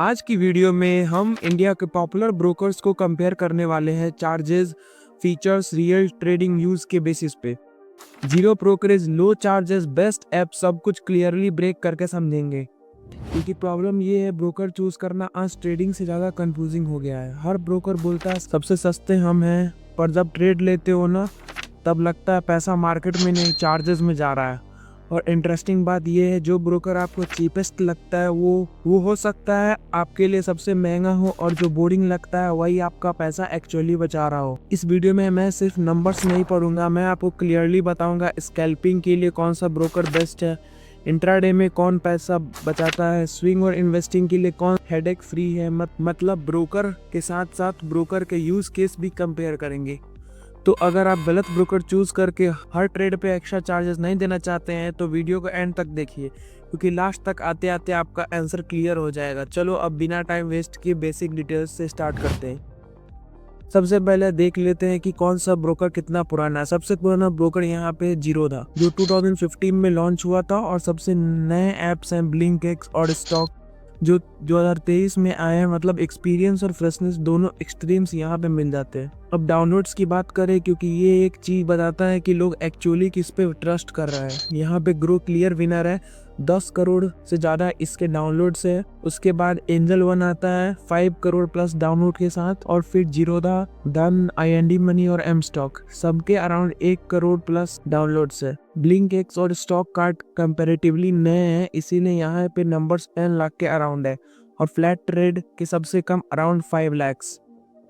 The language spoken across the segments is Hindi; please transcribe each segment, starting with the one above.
आज की वीडियो में हम इंडिया के पॉपुलर ब्रोकर्स को कंपेयर करने वाले हैं charges, features, real trading use के बेसिस पे। जीरो ब्रोकरेज, लो चार्जेस, बेस्ट ऐप, सब कुछ क्लियरली ब्रेक करके समझेंगे। क्योंकि प्रॉब्लम ये है, ब्रोकर चूज करना आज ट्रेडिंग से ज़्यादा कंफ्यूजिंग हो गया है। हर ब्रोकर बोलता है सबसे सस्ते हम हैं, पर जब ट्रेड लेते हो ना तब लगता है पैसा मार्केट में नहीं चार्जेस में जा रहा है। और इंटरेस्टिंग बात यह है, जो ब्रोकर आपको चीपेस्ट लगता है वो हो सकता है आपके लिए सबसे महंगा हो, और जो बोरिंग लगता है वही आपका पैसा एक्चुअली बचा रहा हो। इस वीडियो में मैं सिर्फ नंबर्स नहीं पढ़ूंगा, मैं आपको क्लियरली बताऊंगा स्कैल्पिंग के लिए कौन सा ब्रोकर बेस्ट है, इंट्राडे में कौन पैसा बचाता है, स्विंग और इन्वेस्टिंग के लिए कौन हेडेक फ्री है। मतलब ब्रोकर के साथ साथ ब्रोकर के यूज केस भी कंपेयर करेंगे। तो अगर आप गलत ब्रोकर चूज करके हर ट्रेड पे एक्स्ट्रा चार्जेस नहीं देना चाहते हैं तो वीडियो को एंड तक देखिए, क्योंकि लास्ट तक आते आते आपका आंसर क्लियर हो जाएगा। चलो अब बिना टाइम वेस्ट किए बेसिक डिटेल्स से स्टार्ट करते हैं। सबसे पहले देख लेते हैं कि कौन सा ब्रोकर कितना पुराना है। सबसे पुराना ब्रोकर यहाँ पे जीरो था, जो 2015 में लॉन्च हुआ था, और सबसे नए ऐप्स हैं ब्लिंकएक्स और स्टॉक जो 2023 में आए हैं। मतलब एक्सपीरियंस और फ्रेशनेस दोनों एक्सट्रीम्स यहाँ पे मिल जाते हैं। अब डाउनलोड्स की बात करें, क्योंकि ये एक चीज बताता है कि लोग एक्चुअली किस पे ट्रस्ट कर रहे हैं। यहाँ पे ग्रो क्लियर विनर है, 10 करोड़ से ज़्यादा इसके डाउनलोड्स है। उसके बाद एंजल वन आता है 5 करोड़ प्लस डाउनलोड के साथ, और फिर जीरोधा, धन, IND मनी और एम स्टॉक, सबके अराउंड 1 करोड़ प्लस डाउनलोड्स है। ब्लिंकएक्स और स्टॉक कार्ड कंपैरेटिवली नए हैं, इसीलिए यहाँ पे नंबर्स 10 लाख के अराउंड है, और फ्लैट ट्रेड के सबसे कम अराउंड 5 लाख।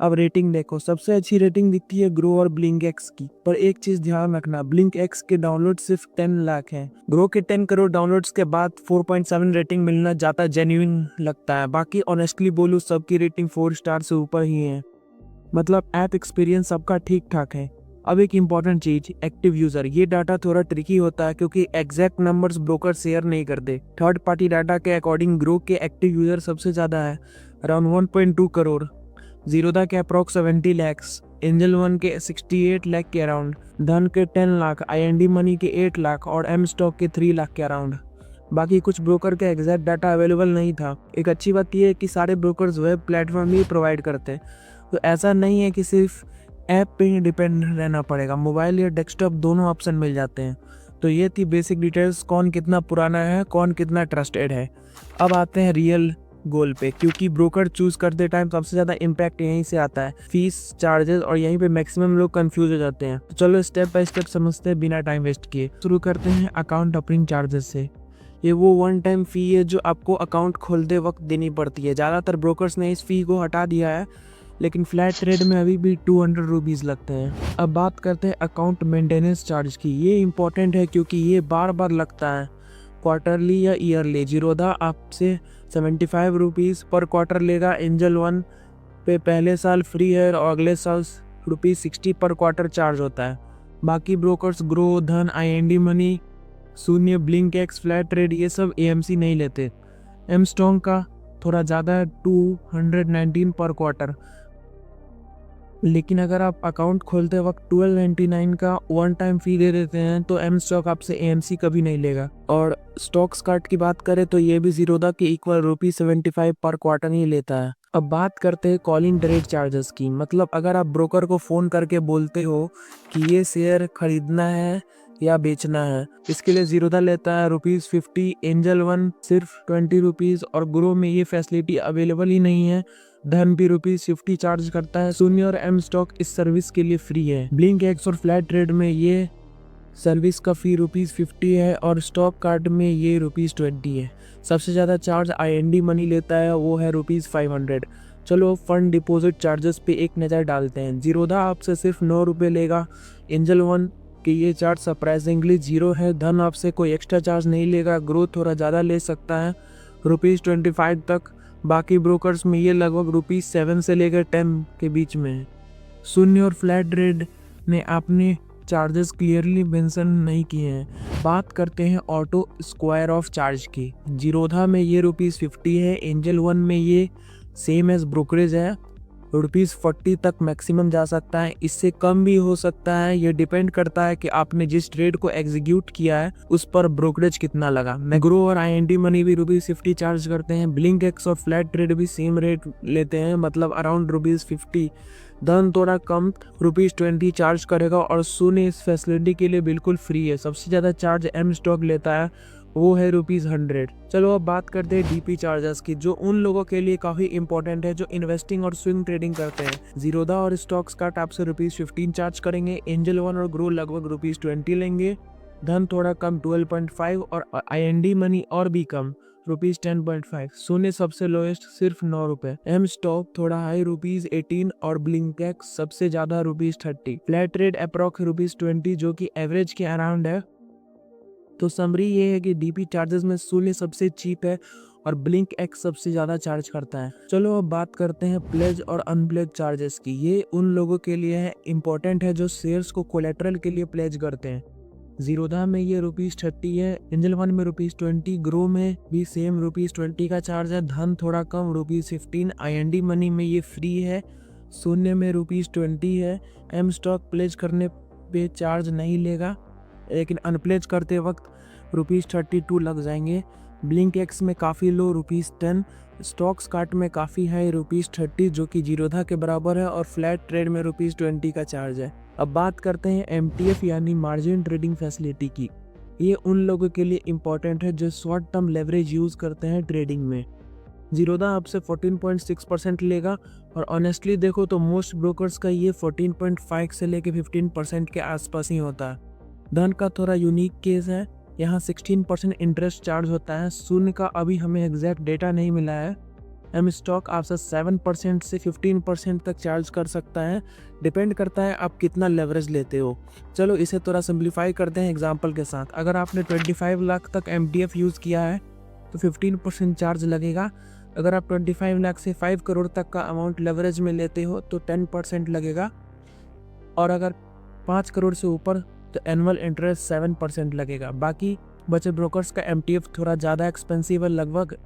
अब रेटिंग देखो, सबसे अच्छी रेटिंग दिखती है ग्रो और ब्लिंकएक्स की, पर एक चीज ध्यान रखना, ब्लिंकएक्स के डाउनलोड सिर्फ 10 लाख हैं। ग्रो के 10 करोड़ डाउनलोड्स के बाद 4.7 रेटिंग मिलना ज्यादा जेन्युइन लगता है। बाकी ऑनेस्टली बोलूं, सबकी रेटिंग 4 स्टार से ऊपर ही है। मतलब ऐप एक्सपीरियंस सबका ठीक ठाक है। अब एक इम्पॉर्टेंट चीज, एक्टिव यूजर। ये डाटा थोड़ा ट्रिकी होता है, क्योंकि एग्जैक्ट नंबर्स ब्रोकर शेयर नहीं करते। थर्ड पार्टी डाटा के अकॉर्डिंग ग्रो के एक्टिव यूजर सबसे ज्यादा है, अराउंड 1.2 करोड़, जीरोधा के अप्रॉक्स 70 लैक्स, एंजल वन के 68 लाख के अराउंड, धन के 10 लाख, IND मनी के 8 लाख और एम स्टॉक के 3 लाख के अराउंड। बाकी कुछ ब्रोकर के एग्जैक्ट डाटा अवेलेबल नहीं था। एक अच्छी बात यह है कि सारे ब्रोकर्स वेब प्लेटफॉर्म ही प्रोवाइड करते हैं, तो ऐसा नहीं है कि सिर्फ ऐप पे ही डिपेंड रहना पड़ेगा, मोबाइल या डेस्कटॉप दोनों ऑप्शन मिल जाते हैं। तो ये थी बेसिक डिटेल्स, कौन कितना पुराना है, कौन कितना ट्रस्टेड है। अब आते हैं रियल गोल पे, क्योंकि ब्रोकर चूज करते टाइम सबसे ज्यादा इम्पैक्ट यहीं से आता है, फीस, चार्जेस, और यहीं पे मैक्सिमम लोग कंफ्यूज हो जाते हैं। तो चलो स्टेप बाय स्टेप समझते हैं बिना टाइम वेस्ट किए। शुरू करते हैं अकाउंट ओपनिंग चार्जेस से। ये वो वन टाइम फी है जो आपको अकाउंट खोलते वक्त देनी पड़ती है। ज़्यादातर ब्रोकर्स ने इस फी को हटा दिया है, लेकिन फ्लैट ट्रेड में अभी भी 200 रुपीज़ लगते हैं। अब बात करते हैं अकाउंट मेंटेनेंस चार्ज की। ये इंपॉर्टेंट है क्योंकि ये बार बार लगता है, क्वार्टरली या ईयरली। जीरोधा आपसे 75 रुपीज़ पर क्वार्टर लेगा, एंजल वन पे पहले साल फ्री है और अगले साल ₹60 पर क्वार्टर चार्ज होता है। बाकी ब्रोकर्स ग्रो, धन, IND मनी, शून्य, ब्लिंकएक्स, फ्लैट ट्रेड, ये सब AMC नहीं लेते। एम स्टॉक का थोड़ा ज़्यादा है, 219 पर क्वार्टर। लेकिन अगर आप अकाउंट खोलते वक्त 1299 का वन टाइम फी दे देते हैं तो एम स्टॉक आपसे AMC कभी नहीं लेगा। और स्टॉक्स कार्ड की बात करें तो ये भी जीरोधा के इक्वल ₹75 पर क्वार्टर ही लेता है। अब बात करते हैं कॉलिंग डायरेक्ट चार्जेस की। मतलब अगर आप ब्रोकर को फ़ोन करके बोलते हो कि ये शेयर खरीदना है या बेचना है, इसके लिए जीरोधा लेता है ₹50, एंजल वन सिर्फ 20 रुपीज़, और ग्रो में ये फैसिलिटी अवेलेबल ही नहीं है। धन भी ₹50 चार्ज करता है। शून्य और एम स्टॉक इस सर्विस के लिए फ्री है। ब्लिंकएक्स और फ्लैट ट्रेड में ये सर्विस का फी ₹50 है, और स्टॉक कार्ड में ये ₹20 है। सबसे ज़्यादा चार्ज IND मनी लेता है, वो है ₹500। चलो फंड डिपॉजिट चार्जेस पे एक नज़र डालते हैं। जीरोधा आपसे सिर्फ ₹9 लेगा, एंजल वन कि ये चार्ज सरप्राइजिंगली जीरो है। धन आपसे कोई एक्स्ट्रा चार्ज नहीं लेगा, ग्रोथ थोड़ा ज़्यादा ले सकता है, ₹25 तक। बाकी ब्रोकर्स में ये लगभग ₹7 से लेकर 10 के बीच में है। शून्य और फ्लैट ट्रेड ने आपने चार्जेस क्लियरली मेंशन नहीं किए हैं। बात करते हैं ऑटो स्क्वायर ऑफ चार्ज की। जीरोधा में ये ₹50 है, एंजल वन में ये सेम एज ब्रोकरेज है, ₹40 तक मैक्सिमम जा सकता है, इससे कम भी हो सकता है। ये डिपेंड करता है कि आपने जिस ट्रेड को एग्जीक्यूट किया है उस पर ब्रोकरेज कितना लगा। मैग्रो और IND मनी भी ₹50 चार्ज करते हैं। ब्लिंक एक्स और फ्लैट ट्रेड भी सेम रेट लेते हैं, मतलब अराउंड ₹50। धन थोड़ा कम ₹20 चार्ज करेगा और शून्य इस फैसिलिटी के लिए बिल्कुल फ्री है। सबसे ज़्यादा चार्ज एम स्टॉक लेता है, वो है ₹100। चलो अब बात करते हैं DP चार्जेस की, जो उन लोगों के लिए काफ़ी इंपॉर्टेंट है जो इन्वेस्टिंग और स्विंग ट्रेडिंग करते हैं। जीरोधा और स्टॉक्स कार्ट आपसे ₹15 चार्ज करेंगे। एंजल वन और ग्रो लगभग ₹20 लेंगे। धन थोड़ा कम 12.5 और IND मनी और भी कम ₹10.5। शून्य सबसे लोएस्ट सिर्फ ₹9। एम स्टॉक थोड़ा हाई ₹18 और ब्लिंकेक्स सबसे ज्यादा ₹30। फ्लैट रेट अप्रॉक्स ₹20 जो कि एवरेज के अराउंड है। तो समरी ये है कि DP चार्जेस में शून्य सबसे चीप है और ब्लिंक एक्स सबसे ज़्यादा चार्ज करता है। चलो अब बात करते हैं प्लेज और अनप्लेज चार्जेस की। ये उन लोगों के लिए है इम्पोर्टेंट है जो शेयर्स को कोलेट्रल के लिए प्लेज करते हैं। जीरोधा में ये ₹30 है, एंजल वन में ₹20, ग्रो में भी सेम ₹20 का चार्ज है। धन थोड़ा कम ₹15। IND मनी में ये फ्री है, शून्य में ₹20 है। एम स्टॉक प्लेज करने पे चार्ज नहीं लेगा, लेकिन अनप्लेज करते वक्त ₹32 लग जाएंगे। ब्लिंक एक्स में काफ़ी लो ₹10। स्टॉक्स कार्ट में काफ़ी हाई ₹30 जो कि जीरोधा के बराबर है और फ्लैट ट्रेड में ₹20 का चार्ज है। अब बात करते हैं MTF यानी मार्जिन ट्रेडिंग फैसिलिटी की। ये उन लोगों के लिए इम्पोर्टेंट है जो शॉर्ट टर्म लेवरेज यूज़ करते हैं ट्रेडिंग में। जीरोधा आपसे 14.6% लेगा और ऑनेस्टली देखो तो मोस्ट ब्रोकर्स का ये 14.5 से लेके 15% के आसपास ही होता है। धन का थोड़ा यूनिक केस है, यहाँ 16% इंटरेस्ट चार्ज होता है। शून्य का अभी हमें एग्जैक्ट डेटा नहीं मिला है। एम स्टॉक आपसे 7% से 15% तक चार्ज कर सकता है, डिपेंड करता है आप कितना लेवरेज लेते हो। चलो इसे थोड़ा सिंप्लीफाई करते हैं एग्जांपल के साथ। अगर आपने 25 लाख तक MTF यूज़ किया है तो 15% चार्ज लगेगा। अगर आप 25 लाख से 5 करोड़ तक का अमाउंट लेवरेज में लेते हो तो 10% लगेगा, और अगर 5 करोड़ से ऊपर तो एनुअल इंटरेस्ट 7% लगेगा। बाकी बचे ब्रोकर्स का MTF थोड़ा ज़्यादा एक्सपेंसिव है, लगभग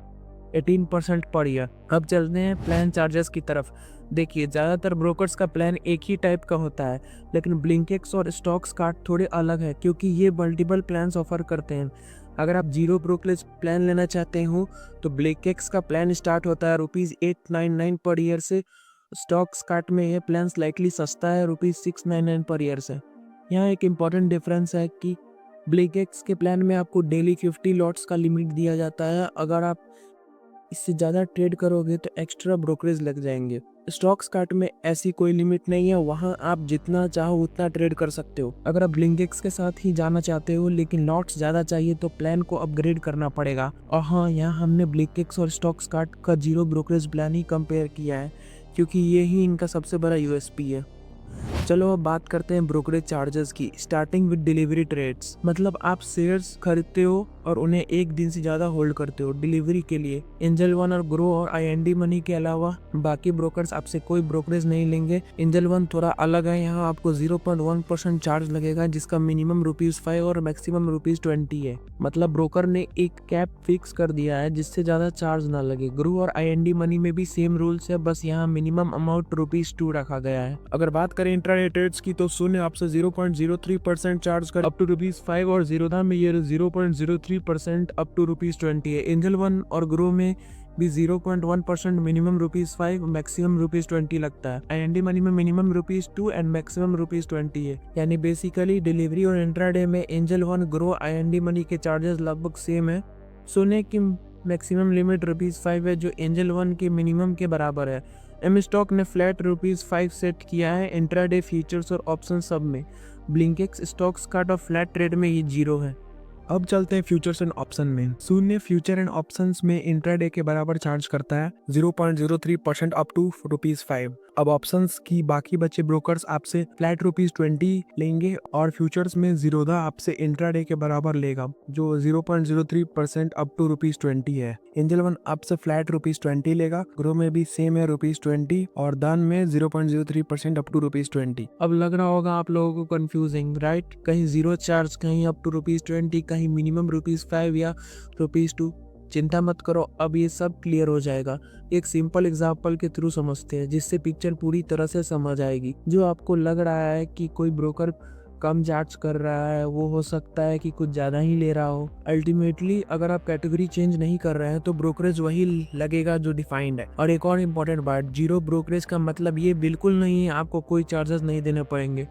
18% पर ईयर। अब चलते हैं प्लान चार्जेस की तरफ। देखिए ज़्यादातर ब्रोकर्स का प्लान एक ही टाइप का होता है, लेकिन ब्लिंकेक्स और स्टॉक्स कार्ट थोड़े अलग है क्योंकि ये मल्टीपल प्लान्स ऑफर करते हैं। अगर आप जीरो ब्रोकरेज प्लान लेना चाहते हो तो ब्लिंकेक्स का प्लान स्टार्ट होता है ₹899 पर ईयर से। स्टॉक्स कार्ट में यह प्लान स्लाइटली सस्ता है, ₹699 पर ईयर से। यहाँ एक इम्पॉर्टेंट डिफरेंस है कि ब्लिंकेक्स के प्लान में आपको डेली 50 लॉट्स का लिमिट दिया जाता है। अगर आप इससे ज़्यादा ट्रेड करोगे तो एक्स्ट्रा ब्रोकरेज लग जाएंगे। स्टॉक्स कार्ट में ऐसी कोई लिमिट नहीं है, वहाँ आप जितना चाहो उतना ट्रेड कर सकते हो। अगर आप ब्लिंकेक्स के साथ ही जाना चाहते हो लेकिन लॉट्स ज़्यादा चाहिए तो प्लान को अपग्रेड करना पड़ेगा। और हाँ, यहाँ हमने ब्लिंकेक्स और स्टॉक्स कार्ट का जीरो ब्रोकरेज प्लान ही कंपेयर किया है क्योंकि ये ही इनका सबसे बड़ा USP है। चलो अब बात करते हैं ब्रोकरेज चार्जेस की, स्टार्टिंग विद डिलीवरी ट्रेड्स। मतलब आप शेयर्स खरीदते हो और उन्हें एक दिन से ज़्यादा होल्ड करते हो डिलीवरी के लिए। एंजल वन और ग्रो और IND मनी के अलावा बाकी ब्रोकर्स आपसे कोई ब्रोकरेज नहीं लेंगे। एंजल वन थोड़ा अलग है, यहाँ आपको 0.1% चार्ज लगेगा जिसका मिनिमम ₹5 और मैक्सिमम ₹20 है। मतलब ब्रोकर ने एक कैप फिक्स कर दिया है जिससे ज़्यादा चार्ज ना लगे। ग्रो और IND मनी में भी सेम रूल्स है, बस यहाँ मिनिमम अमाउंट ₹2 रखा गया है। अगर बात करें इंट्राडे ट्रेड्स की तो शून्य आपसे 0.03% चार्ज कर अप टू ₹5 और जीरोधा में ये 0.03% अप टू ₹20 है। एंजल वन और ग्रो में भी 0.1% मिनिमम ₹5 मैक्सिमम ₹20 लगता है। IND मनी में मिनिमम ₹2 एंड मैक्सिमम ₹20 है। यानी बेसिकली डिलीवरी और इंट्राडे में angel one, grow, IND money के चार्जेस लगभग सेम है। सोने की मैक्सिमम लिमिट ₹5 है जो एंजल वन के मिनिमम के बराबर है। एम स्टॉक ने फ्लैट ₹5 सेट किया है इंट्राडे, फ्यूचर्स और ऑप्शन सब में। ब्लिंकेक्स स्टॉक्स कार्ट और फ्लैट ट्रेड में ये 0 है। अब चलते हैं फ्यूचर्स एंड ऑप्शन में। शून्य फ्यूचर एंड ऑप्शंस में इंट्राडे के बराबर चार्ज करता है 0.03% अप टू ₹5। अब ऑप्शंस की बाकी बचे ब्रोकर्स आपसे फ्लैट ₹20 लेंगे और फ्यूचर्स में जीरोधा आपसे इंट्राडे के बराबर लेगा जो 0.03% अप टू ₹20 है। एंजल वन आपसे फ्लैट ₹20 लेगा, ग्रो में भी सेम है ₹20 और दान में 0.03% अप टू ₹20। अब लग रहा होगा आप लोगों को कंफ्यूजिंग, राइट? कहीं जीरो चार्ज, कहीं अप टू ₹20, कहीं मिनिमम ₹5 या ₹2। चिंता मत करो, अब ये सब क्लियर हो जाएगा। एक सिंपल एग्जांपल के थ्रू समझते हैं जिससे पिक्चर पूरी तरह से समझ आएगी। जो आपको लग रहा है कि कोई ब्रोकर कम चार्ज कर रहा है, वो हो सकता है कि कुछ ज़्यादा ही ले रहा हो। अल्टीमेटली अगर आप कैटेगरी चेंज नहीं कर रहे हैं तो ब्रोकरेज वही लगेगा जो डिफाइंड है। और एक और इम्पॉर्टेंट बात, जीरो ब्रोकरेज का मतलब ये बिल्कुल नहीं है आपको कोई चार्जेस नहीं देने पड़ेंगे।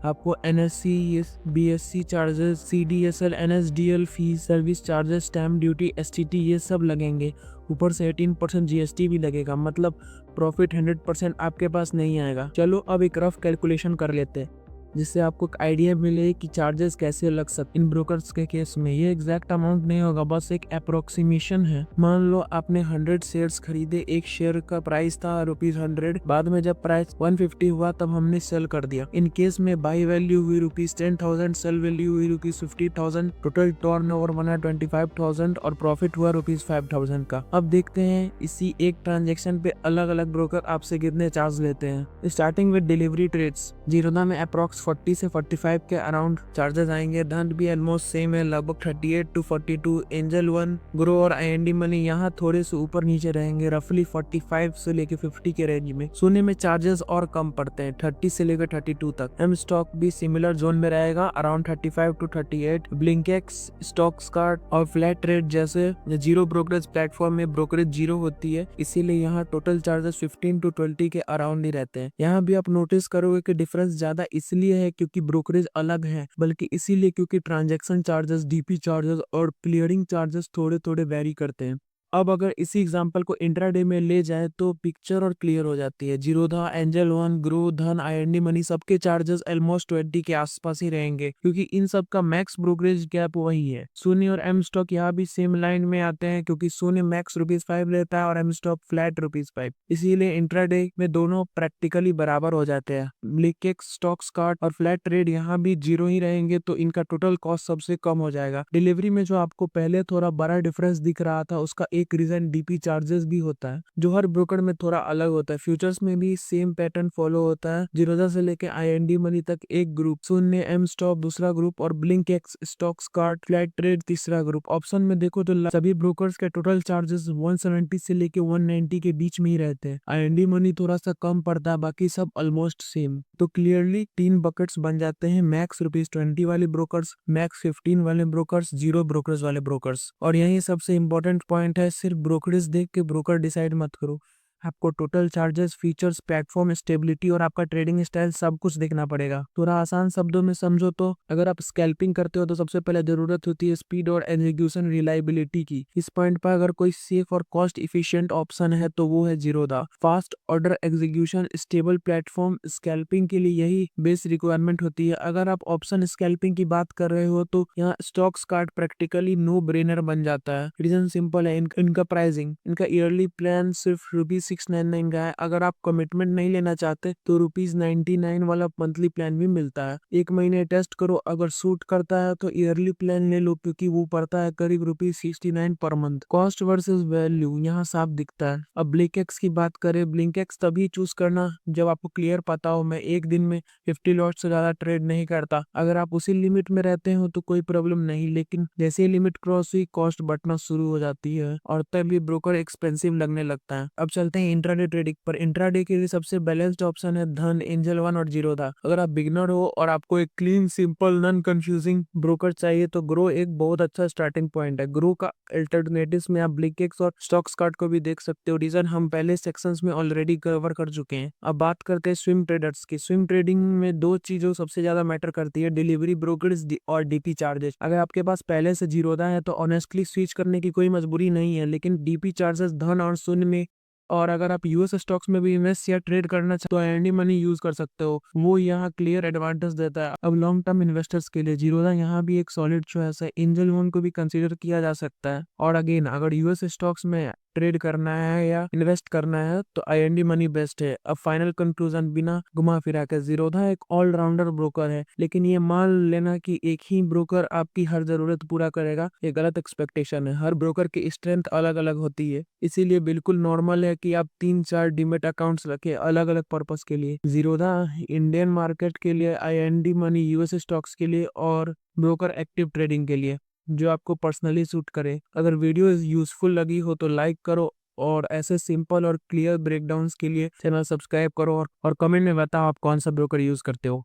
आपको NSE, BSC charges, CDSL, NSDL fees, service charges, stamp duty, STT ये सब लगेंगे। ऊपर से 18% GST भी लगेगा, मतलब प्रॉफिट 100% आपके पास नहीं आएगा। चलो अब एक रफ कैलकुलेशन कर लेते हैं जिससे आपको एक आइडिया मिले कि चार्जेस कैसे लग सकते इन ब्रोकर्स के केस में। ये एग्जैक्ट अमाउंट नहीं होगा, बस एक अप्रोक्सीमेशन है। मान लो आपने 100 शेयर्स खरीदे, एक शेयर का प्राइस था ₹100, बाद में जब प्राइस 150 हुआ तब हमने सेल कर दिया। इन केस में बाई वैल्यू हुई ₹10,000, सेल वैल्यू हुई ₹50,000, टोटल टर्नओवर बना 25,000 और प्रॉफिट हुआ ₹5,000 का। अब देखते हैं इसी एक ट्रांजेक्शन पे अलग अलग ब्रोकर आपसे कितने चार्ज लेते हैं। Starting with delivery trades, Zerodha में अप्रॉक्स 40 से 45 के अराउंड चार्जेस आएंगे। धन भी ऑलमोस्ट सेम है, लगभग 38 to 42। एंजल वन, ग्रो और IND मनी यहाँ थोड़े से ऊपर नीचे रहेंगे, रफली 45 से लेके 50 के रेंज में। सोने में चार्जेस और कम पड़ते हैं, 30 से लेकर 32 तक। एम स्टॉक भी सिमिलर जोन में रहेगा, अराउंड 35 to 38। ब्लिंकेक्स, स्टॉक्स कार्ड और फ्लैट रेट जैसे जीरो ब्रोकरेज प्लेटफॉर्म में ब्रोकरेज जीरो होती है, इसीलिए यहाँ टोटल चार्जेस 15 to 20 के अराउंड ही रहते हैं। यहाँ भी आप नोटिस करोगे कि डिफरेंस ज्यादा इसलिए है क्योंकि ब्रोकरेज अलग है, बल्कि इसीलिए क्योंकि ट्रांजैक्शन चार्जेस, DP चार्जेस और क्लियरिंग चार्जेस थोड़े थोड़े वेरी करते हैं। अब अगर इसी एग्जांपल को इंट्राडे में ले जाए तो पिक्चर और क्लियर हो जाती है। जीरोधा, एंजल वन, ग्रो, धन, IND मनी सबके चार्जेस ऑलमोस्ट 20 के आसपास ही रहेंगे क्योंकि इन सब का मैक्स ब्रोकरेज गैप वही है। सोनी और एम स्टॉक यहाँ भी सेम लाइन में आते हैं क्योंकि सोनी मैक्स ₹5 लेता है और एम स्टॉक फ्लैट ₹5, इसीलिए इंट्राडे में दोनों प्रैक्टिकली बराबर हो जाते हैं। ब्लिंकेक्स, स्टॉक्स कार्ड और फ्लैट ट्रेड यहाँ भी जीरो ही रहेंगे तो इनका टोटल कॉस्ट सबसे कम हो जाएगा। डिलीवरी में जो आपको पहले थोड़ा बड़ा डिफरेंस दिख रहा था उसका एक रीजन DP चार्जेस भी होता है, जो हर ब्रोकर में थोड़ा अलग होता है। फ्यूचर्स में भी सेम पैटर्न फॉलो होता है। जीरोधा से लेके IND मनी तक एक ग्रुप, शून्य एम स्टॉक दूसरा ग्रुप और ब्लिंकेक्स, स्टॉक्स कार्ड, फ्लैट ट्रेड तीसरा ग्रुप। ऑप्शन में देखो तो सभी ब्रोकर्स के टोटल चार्जेस 170 से लेके 190 के बीच में ही रहते हैं। IND मनी थोड़ा सा कम पड़ता है, बाकी सब ऑलमोस्ट सेम। तो क्लियरली 3 बकेट्स बन जाते हैं, मैक्स ₹20 वाले ब्रोकर्स, मैक्स 15 वाले ब्रोकर्स, जीरो ब्रोकर्स वाले ब्रोकर्स। और यही सबसे इंपॉर्टेंट पॉइंट है, सिर्फ ब्रोकरेज देख के ब्रोकर डिसाइड मत करो, आपको total charges, features, platform stability और आपका ट्रेडिंग स्टाइल सब कुछ देखना पड़ेगा। थोड़ा आसान शब्दों में समझो तो अगर आप स्कैल्पिंग करते हो तो सबसे पहले जरूरत होती है स्पीड और एग्जीक्यूशन रिलायबिलिटी की। इस पॉइंट पर अगर कोई सेफ और कॉस्ट इफिशिएंट ऑप्शन है तो वो है Zerodha. Fast order execution, stable platform, scalping के लिए यही बेस रिक्वायरमेंट होती है। अगर आप ऑप्शन स्कैल्पिंग की बात कर रहे हो तो यहाँ stocks card practically no brainer बन जाता है। रीजन सिंपल है, इनका प्राइसिंग, इनका ईयरली प्लान सिर्फ ₹699 का है। अगर आप कमिटमेंट नहीं लेना चाहते तो ₹99 वाला मंथली प्लान भी मिलता है। एक महीने टेस्ट करो, अगर सूट करता है तो ईयरली प्लान ले लो क्योंकि वो पड़ता है करीब ₹69 per month. Cost versus value यहाँ साफ दिखता है। अब ब्लिंकेक्स की बात करें, ब्लिंकेक्स तभी चूज करना जब आपको क्लियर पता हो मैं एक दिन में 50 लॉट से ज्यादा ट्रेड नहीं करता। अगर आप उसी लिमिट में रहते हो तो कोई प्रॉब्लम नहीं, लेकिन जैसे ही लिमिट क्रॉस हुई कॉस्ट बढ़ना शुरू हो जाती है और तभी ब्रोकर एक्सपेंसिव लगने लगता है। अब चलते हैं इंट्राडे ट्रेडिंग पर। इंट्राडे के लिए सबसे बैलेंस्ड ऑप्शन है धन, एंजल वन और जीरोधा। अगर आप बिगनर हो और आपको एक clean, simple, non confusing broker चाहिए तो ग्रो एक बहुत अच्छा स्टार्टिंग पॉइंट है। ग्रो का अल्टरनेटिव्स में आप ब्लिंकेक्स और स्टॉक्स कार्ड को भी देख सकते हो, रीजन हम पहले सेक्शंस में ऑलरेडी कवर कर चुके हैं। अब बात करते हैं स्विंग ट्रेडर्स की। स्विंग ट्रेडिंग में दो चीजों सबसे ज्यादा मैटर करती है, डिलीवरी ब्रोकरेज और DP चार्जेस। अगर आपके पास पहले से जीरोधा है तो ऑनेस्टली स्विच करने की कोई मजबूरी नहीं है, लेकिन DP चार्जेस धन और शून्य में, और अगर आप US स्टॉक्स में भी इन्वेस्ट या ट्रेड करना चाहते हो तो IND मनी यूज कर सकते हो, वो यहाँ क्लियर एडवांटेज देता है। अब लॉन्ग टर्म इन्वेस्टर्स के लिए जीरोधा यहाँ भी एक सॉलिड चॉइस है। एंजल वन को भी कंसीडर किया जा सकता है। और अगेन अगर US स्टॉक्स में ट्रेड करना है या इन्वेस्ट करना है तो IND मनी बेस्ट है। अब फाइनल कंक्लूजन बिना घुमा फिरा के, जीरोधा एक ऑलराउंडर ब्रोकर है, लेकिन ये मान लेना कि एक ही ब्रोकर आपकी हर जरूरत पूरा करेगा ये गलत एक्सपेक्टेशन है। हर ब्रोकर की स्ट्रेंथ अलग अलग होती है, इसीलिए बिल्कुल नॉर्मल है कि आप 3-4 डीमेट अकाउंट्स रखें अलग अलग पर्पस के लिए। जीरोधा इंडियन मार्केट के लिए, IND मनी US स्टॉक्स के लिए और ब्रोकर एक्टिव ट्रेडिंग के लिए। जो आपको पर्सनली सूट करे। अगर वीडियो यूजफुल लगी हो तो लाइक करो और ऐसे सिंपल और क्लियर ब्रेकडाउन्स के लिए चैनल सब्सक्राइब करो और कमेंट में बताओ आप कौन सा ब्रोकर यूज करते हो।